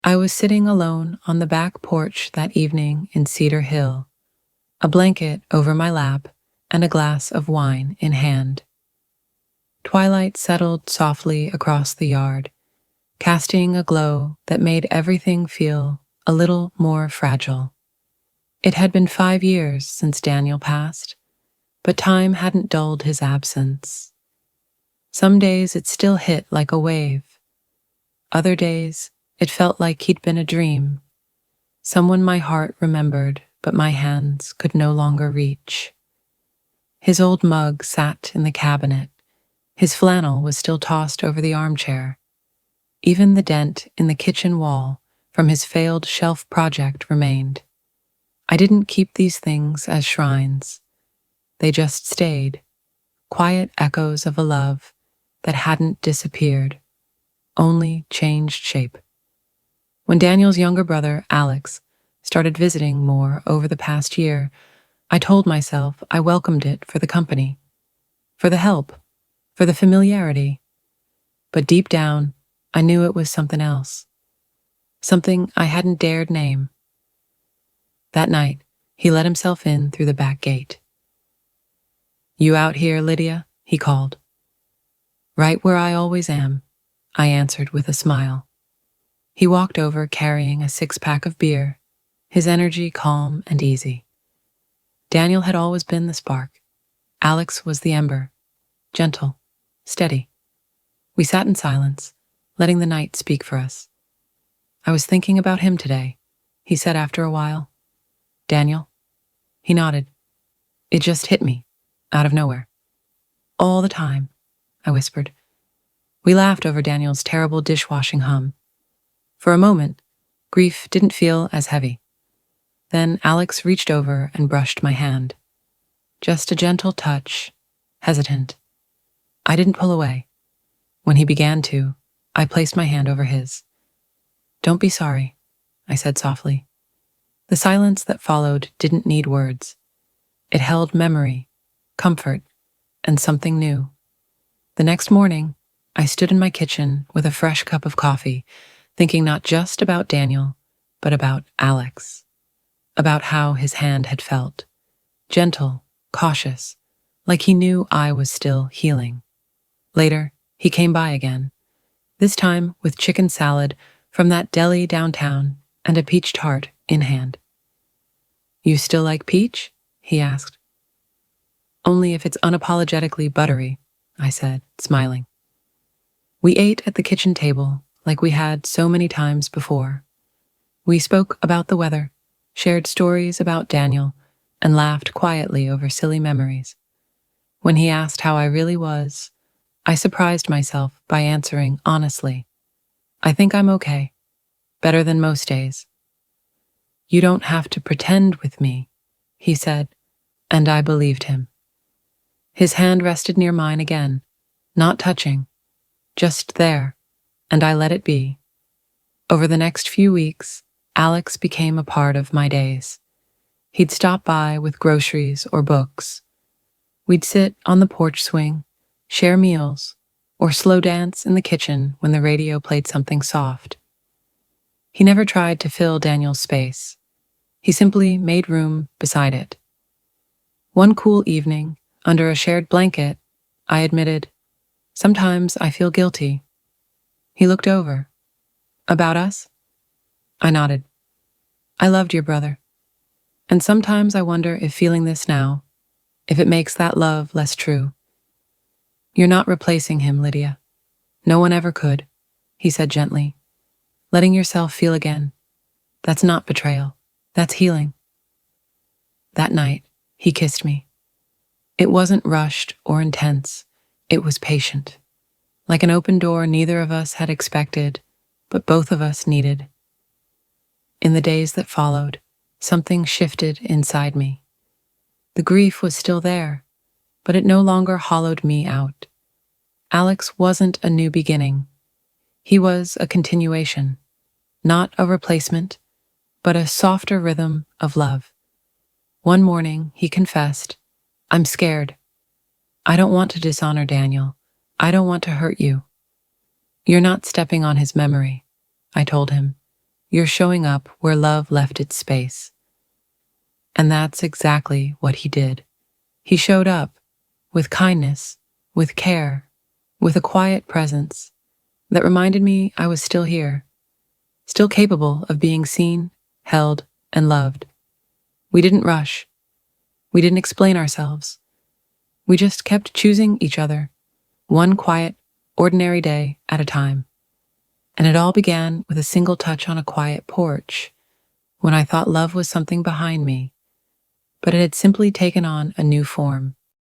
I was sitting alone on the back porch that evening in Cedar Hill, a blanket over my lap and a glass of wine in hand. Twilight settled softly across the yard, casting a glow that made everything feel a little more fragile. It had been 5 years since Daniel passed, but time hadn't dulled his absence. Some days it still hit like a wave. Other days it felt like he'd been a dream, someone my heart remembered but my hands could no longer reach. His old mug sat in the cabinet. His flannel was still tossed over the armchair. Even the dent in the kitchen wall from his failed shelf project remained. I didn't keep these things as shrines. They just stayed, quiet echoes of a love that hadn't disappeared, only changed shape. When Daniel's younger brother, Alex, started visiting more over the past year, I told myself I welcomed it for the company, for the help, for the familiarity. But deep down, I knew it was something else, something I hadn't dared name. That night, he let himself in through the back gate. "You out here, Lydia?" he called. "Right where I always am," I answered with a smile. He walked over carrying a 6-pack of beer, his energy calm and easy. Daniel had always been the spark. Alex was the ember, gentle, steady. We sat in silence, letting the night speak for us. "I was thinking about him today," he said after a while. "Daniel?" He nodded. "It just hit me, out of nowhere." "All the time," I whispered. We laughed over Daniel's terrible dishwashing hum. For a moment, grief didn't feel as heavy. Then Alex reached over and brushed my hand. Just a gentle touch, hesitant. I didn't pull away. When he began to, I placed my hand over his. "Don't be sorry," I said softly. The silence that followed didn't need words. It held memory, comfort, and something new. The next morning, I stood in my kitchen with a fresh cup of coffee, thinking not just about Daniel, but about Alex, about how his hand had felt, gentle, cautious, like he knew I was still healing. Later, he came by again, this time with chicken salad from that deli downtown and a peach tart in hand. "You still like peach?" he asked. "Only if it's unapologetically buttery," I said, smiling. We ate at the kitchen table like we had so many times before. We spoke about the weather, shared stories about Daniel, and laughed quietly over silly memories. When he asked how I really was, I surprised myself by answering honestly, "I think I'm okay, better than most days." "You don't have to pretend with me," he said, and I believed him. His hand rested near mine again, not touching, just there, and I let it be. Over the next few weeks, Alex became a part of my days. He'd stop by with groceries or books. We'd sit on the porch swing, share meals, or slow dance in the kitchen when the radio played something soft. He never tried to fill Daniel's space. He simply made room beside it. One cool evening, under a shared blanket, I admitted, "Sometimes I feel guilty." He looked over. "About us?" I nodded. "I loved your brother. And sometimes I wonder if feeling this now, if it makes that love less true." "You're not replacing him, Lydia. No one ever could," he said gently. "Letting yourself feel again. That's not betrayal. That's healing." That night, he kissed me. It wasn't rushed or intense. It was patient. Like an open door neither of us had expected, but both of us needed. In the days that followed, something shifted inside me. The grief was still there, but it no longer hollowed me out. Alex wasn't a new beginning. He was a continuation, not a replacement, but a softer rhythm of love. One morning, he confessed, "I'm scared. I don't want to dishonor Daniel. I don't want to hurt you." "You're not stepping on his memory," I told him. You're showing up where love left its space. And that's exactly what he did. He showed up with kindness, with care, with a quiet presence that reminded me I was still here, still capable of being seen, held, and loved. We didn't rush. We didn't explain ourselves. We just kept choosing each other, one quiet, ordinary day at a time. And it all began with a single touch on a quiet porch, when I thought love was something behind me, but it had simply taken on a new form.